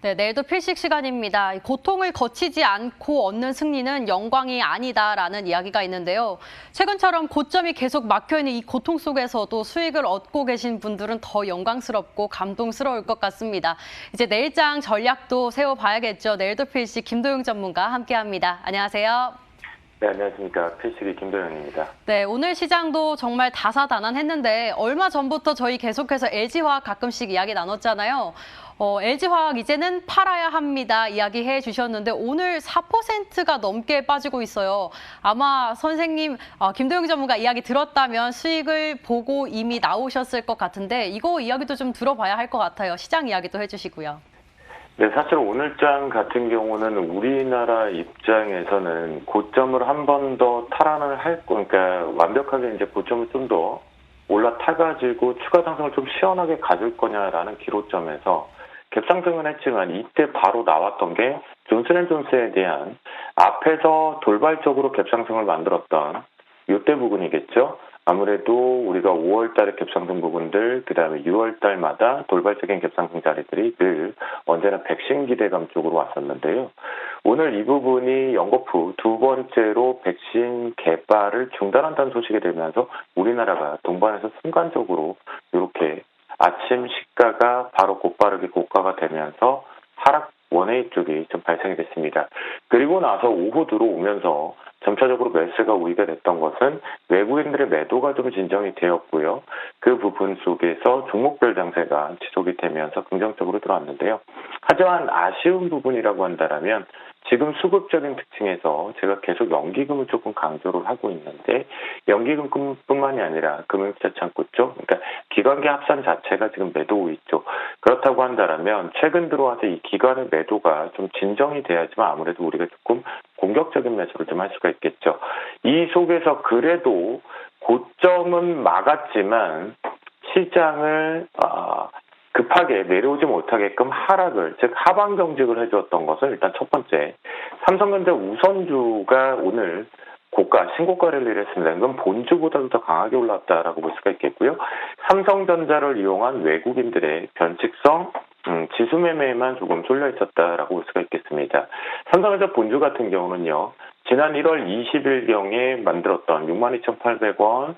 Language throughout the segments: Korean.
네, 내일도 필식 시간입니다. 고통을 거치지 않고 얻는 승리는 영광이 아니다라는 이야기가 있는데요. 최근처럼 고점이 계속 막혀있는 이 고통 속에서도 수익을 얻고 계신 분들은 더 영광스럽고 감동스러울 것 같습니다. 이제 내일장 전략도 세워봐야겠죠. 내일도 필식 김도영 전문가 함께합니다. 안녕하세요. 네, 안녕하십니까. 필식의 김도영입니다. 네, 오늘 시장도 정말 다사다난했는데 얼마 전부터 저희 계속해서 LG화학 가끔씩 이야기 나눴잖아요. LG화학 이제는 팔아야 합니다. 이야기해 주셨는데 오늘 4%가 넘게 빠지고 있어요. 아마 선생님, 김도영 전문가 이야기 들었다면 수익을 보고 이미 나오셨을 것 같은데 이거 이야기도 좀 들어봐야 할 것 같아요. 시장 이야기도 해주시고요. 네, 사실 오늘장 같은 경우는 우리나라 입장에서는 고점을 한 번 더 탈환을 그러니까 완벽하게 이제 고점을 좀 더 올라타가지고 추가 상승을 좀 시원하게 가질 거냐라는 기로점에서 갭상승은 했지만 이때 바로 나왔던 게 존슨앤존스에 대한 앞에서 돌발적으로 갭상승을 만들었던 이때 부분이겠죠. 아무래도 우리가 5월 달에 갭상승 부분들, 그 다음에 6월 달마다 돌발적인 갭상승 자리들이 늘 언제나 백신 기대감 쪽으로 왔었는데요. 오늘 이 부분이 연거푸 두 번째로 백신 개발을 중단한다는 소식이 되면서 우리나라가 동반해서 순간적으로 이렇게 아침 시가가 바로 곧바르게 고가가 되면서 하락 원웨이 쪽이 좀 발생이 됐습니다. 그리고 나서 오후 들어오면서 점차적으로 매수가 우위가 됐던 것은 외국인들의 매도가 좀 진정이 되었고요. 그 부분 속에서 종목별 장세가 지속이 되면서 긍정적으로 들어왔는데요. 하지만 아쉬운 부분이라고 한다면 지금 수급적인 특징에서 제가 계속 연기금을 조금 강조를 하고 있는데 연기금뿐만이 아니라 금융투자 창구 쪽, 그러니까 기관계 합산 자체가 지금 매도 우위 쪽. 그렇다고 한다면 최근 들어와서 이 기관의 매도가 좀 진정이 돼야지만 아무래도 우리가 조금 공격적인 매수를 좀 할 수가 있겠죠. 이 속에서 그래도 고점은 막았지만 시장을 급하게 내려오지 못하게끔 하락을, 즉 하방 경직을 해주었던 것은 일단 첫 번째, 삼성전자 우선주가 오늘 신고가 랠리를 했습니다. 이건 본주보다도 더 강하게 올랐다라고 볼 수가 있겠고요. 삼성전자를 이용한 외국인들의 변칙성 지수 매매에만 조금 쏠려 있었다라고 볼 수가 있겠습니다. 삼성전자 본주 같은 경우는요, 지난 1월 20일경에 만들었던 62,800원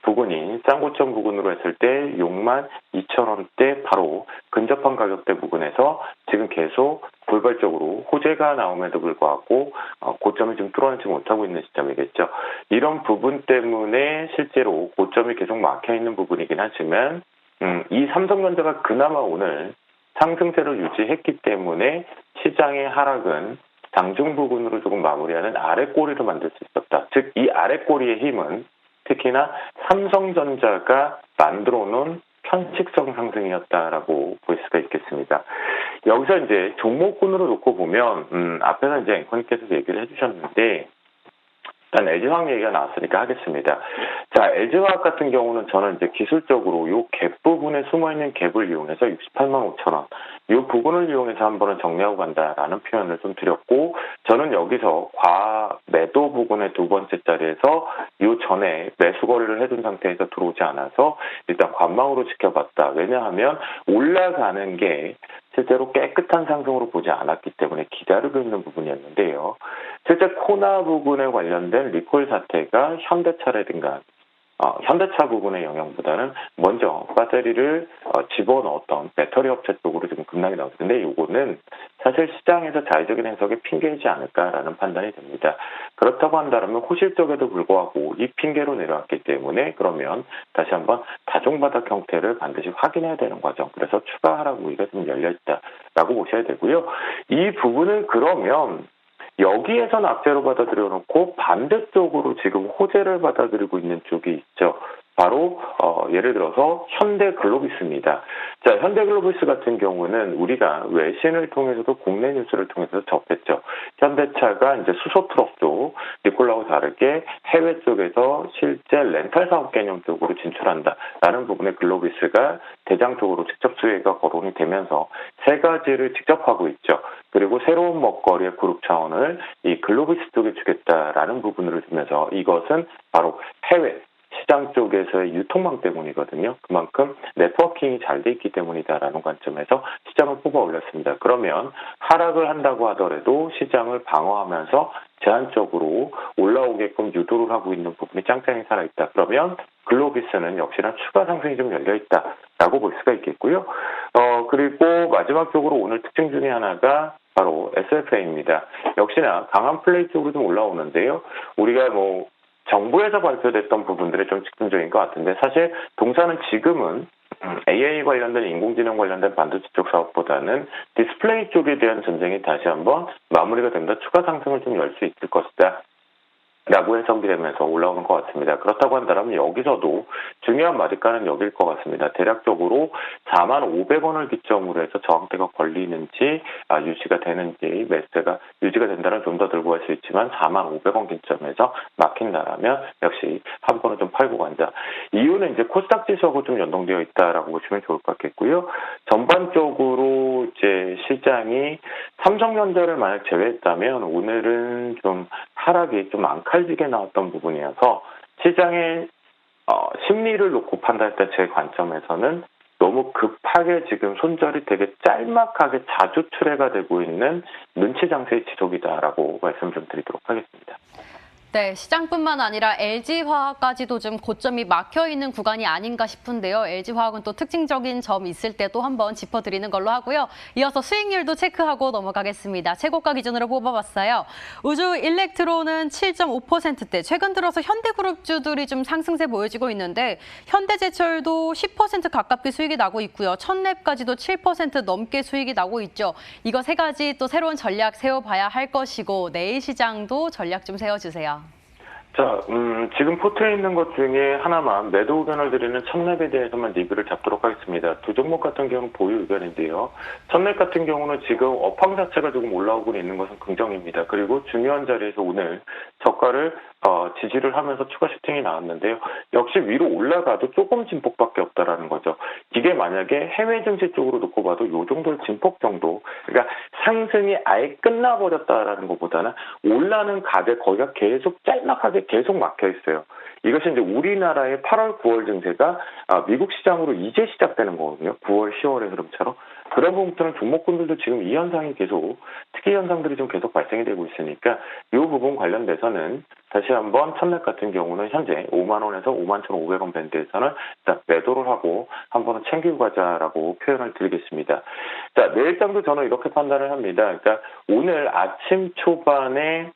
부근이 쌍고점 부근으로 했을 때 62,000원대 바로 근접한 가격대 부근에서 지금 계속 돌발적으로 호재가 나옴에도 불구하고 고점을 좀 뚫어내지 못하고 있는 시점이겠죠. 이런 부분 때문에 실제로 고점이 계속 막혀있는 부분이긴 하지만 이 삼성전자가 그나마 오늘 상승세를 유지했기 때문에 시장의 하락은 장중 부근으로 조금 마무리하는 아랫꼬리로 만들 수 있었다. 즉 이 아랫꼬리의 힘은 특히나 삼성전자가 만들어 놓은 편식성 상승이었다라고 볼 수가 있겠습니다. 여기서 이제 종목군으로 놓고 보면 앞에서 이제 앵커님께서 얘기를 해주셨는데 일단 LG화학 얘기가 나왔으니까 하겠습니다. 자, LG화학 같은 경우는 저는 이제 기술적으로 요 갭 부분에 숨어있는 갭을 이용해서 68만 5천 원, 요 부분을 이용해서 한 번은 정리하고 간다라는 표현을 좀 드렸고, 저는 여기서 과매도 부분의 두 번째 자리에서 요 전에 매수 거래를 해둔 상태에서 들어오지 않아서 일단 관망으로 지켜봤다. 왜냐하면 올라가는 게 실제로 깨끗한 상승으로 보지 않았기 때문에 기다리고 있는 부분이었는데요. 실제 코나 부분에 관련된 리콜 사태가 현대차라든가 현대차 부분의 영향보다는 먼저 배터리를 집어넣었던 배터리 업체 쪽으로 지금 급락이 나왔는데 이거는 사실 시장에서 자의적인 해석의 핑계이지 않을까라는 판단이 됩니다. 그렇다고 한다면 호실적에도 불구하고 이 핑계로 내려왔기 때문에 그러면 다시 한번 다중바닥 형태를 반드시 확인해야 되는 과정. 그래서 추가 하락 우위가 좀 열려있다라고 보셔야 되고요. 이 부분을 그러면 여기에선 악재로 받아들여 놓고 반대쪽으로 지금 호재를 받아들이고 있는 쪽이 있죠. 바로 예를 들어서 현대글로비스입니다. 자, 현대글로비스 같은 경우는 우리가 외신을 통해서도 국내 뉴스를 통해서 접했죠. 현대차가 이제 수소 트럭 쪽 니콜라와 다르게 해외 쪽에서 실제 렌탈 사업 개념 쪽으로 진출한다라는 부분에 글로비스가 대장적으로 직접 수혜가 거론이 되면서 세 가지를 직접 하고 있죠. 그리고 새로운 먹거리의 그룹 차원을 이 글로비스 쪽에 주겠다라는 부분을 주면서 이것은 바로 해외 시장 쪽에서의 유통망 때문이거든요. 그만큼 네트워킹이 잘 돼 있기 때문이다라는 관점에서 시장을 뽑아 올렸습니다. 그러면 하락을 한다고 하더라도 시장을 방어하면서 제한적으로 올라오게끔 유도를 하고 있는 부분이 짱짱이 살아있다. 그러면 글로비스는 역시나 추가 상승이 좀 열려있다라고 볼 수가 있겠고요. 그리고 마지막적으로 오늘 특징 중에 하나가 바로 SFA입니다. 역시나 강한 플레이 쪽으로 좀 올라오는데요. 우리가 정부에서 발표됐던 부분들이 좀 집중적인 것 같은데 사실 동사는 지금은 AI 관련된 인공지능 관련된 반도체 쪽 사업보다는 디스플레이 쪽에 대한 전쟁이 다시 한번 마무리가 된다. 추가 상승을 좀 열 수 있을 것이다. 라고 해석이 되면서 올라오는 것 같습니다. 그렇다고 한다면 여기서도 중요한 마디가는 여기일 것 같습니다. 대략적으로 45,500원을 기점으로 해서 저항대가 걸리는지 유지가 되는지 매수가 유지가 된다면 좀 더 들고 갈 수 있지만 45,500원 기점에서 막힌다라면 역시 한 번은 좀 팔고 간다. 이유는 이제 코스닥 지수하고 좀 연동되어 있다라고 보시면 좋을 것 같겠고요. 전반적으로 이제 시장이 삼성전자를 만약 제외했다면 오늘은 좀 하락이 좀 앙칼지게 나왔던 부분이어서 시장의 심리를 놓고 판단할 때 제 관점에서는 너무 급하게 지금 손절이 되게 짤막하게 자주 출회가 되고 있는 눈치 장세의 지속이다라고 말씀 좀 드리도록 하겠습니다. 네, 시장뿐만 아니라 LG화학까지도 좀 고점이 막혀있는 구간이 아닌가 싶은데요. LG화학은 또 특징적인 점 있을 때 또 한번 짚어드리는 걸로 하고요. 이어서 수익률도 체크하고 넘어가겠습니다. 최고가 기준으로 뽑아봤어요. 우주 일렉트론은 7.5%대, 최근 들어서 현대그룹주들이 좀 상승세 보여지고 있는데 현대제철도 10% 가깝게 수익이 나고 있고요. 첫랩까지도 7% 넘게 수익이 나고 있죠. 이거 세 가지 또 새로운 전략 세워봐야 할 것이고 내일 시장도 전략 좀 세워주세요. 자, 지금 포트에 있는 것 중에 하나만 매도 의견을 드리는 첫랩에 대해서만 리뷰를 잡도록 하겠습니다. 두 종목 같은 경우는 보유 의견인데요. 첫랩 같은 경우는 지금 업황 자체가 조금 올라오고 있는 것은 긍정입니다. 그리고 중요한 자리에서 오늘 저가를 지지를 하면서 추가 슈팅이 나왔는데요. 역시 위로 올라가도 조금 진폭밖에 없다라는 거죠. 이게 만약에 해외 증시 쪽으로 놓고 봐도 이 정도의 진폭 정도, 그러니까 상승이 아예 끝나버렸다라는 것보다는 올라는 가격 거기가 계속 짤막하게 계속 막혀 있어요. 이것이 이제 우리나라의 8월, 9월 증세가 미국 시장으로 이제 시작되는 거거든요. 9월, 10월의 흐름처럼. 그런 부분들은 종목군들도 지금 이 현상이 계속, 특이 현상들이 좀 계속 발생이 되고 있으니까 이 부분 관련돼서는 다시 한번 첫랩 같은 경우는 현재 5만 원에서 51,500원 밴드에서는 일단 매도를 하고 한 번은 챙기고 가자라고 표현을 드리겠습니다. 자, 내일장도 저는 이렇게 판단을 합니다. 그러니까 오늘 아침 초반에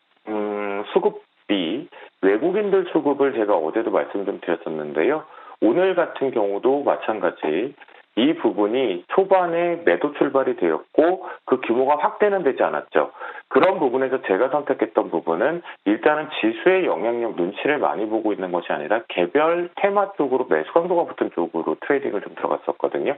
수급비, 외국인들 수급을 제가 어제도 말씀 좀 드렸었는데요. 오늘 같은 경우도 마찬가지 이 부분이 초반에 매도 출발이 되었고 그 규모가 확대는 되지 않았죠. 그런 부분에서 제가 선택했던 부분은 일단은 지수의 영향력 눈치를 많이 보고 있는 것이 아니라 개별 테마 쪽으로 매수 강도가 붙은 쪽으로 트레이딩을 좀 들어갔었거든요.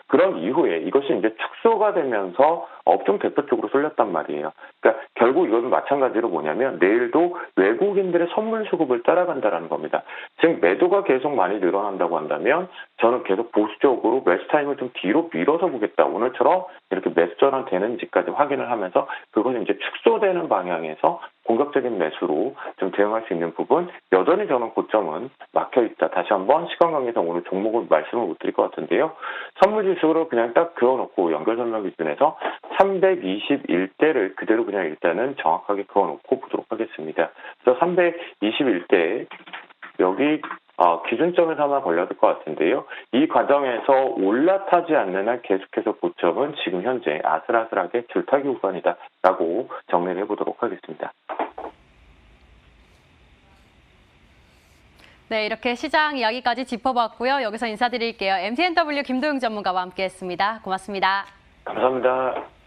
그런 이후에 이것이 이제 축소가 되면서 업종 대표 쪽으로 쏠렸단 말이에요. 그러니까 결국 이건 마찬가지로 뭐냐면 내일도 외국인들의 선물 수급을 따라간다는 겁니다. 즉 매도가 계속 많이 늘어난다고 한다면 저는 계속 보수적으로 매수 타임을 좀 뒤로 밀어서 보겠다. 오늘처럼 이렇게 매수 전환 되는지까지 확인을 하면서 그것은 이제 축소되는 방향에서 공격적인 매수로 좀 대응할 수 있는 부분, 여전히 저는 고점은 막혀 있다. 다시 한번 시간 관계상 오늘 종목을 말씀을 못 드릴 것 같은데요. 선물지수로 그냥 딱 그어놓고 연결 설명 기준에서 321대를 그대로 그냥 일단은 정확하게 그어놓고 보도록 하겠습니다. 그래서 321대 여기 기준점에서 하나 걸려야 될 것 같은데요. 이 과정에서 올라타지 않는 한 계속해서 고점은 지금 현재 아슬아슬하게 줄타기 구간이다라고 정리를 해보도록 하겠습니다. 네, 이렇게 시장 이야기까지 짚어봤고요. 여기서 인사드릴게요. MTNW 김도영 전문가와 함께했습니다. 고맙습니다. 감사합니다.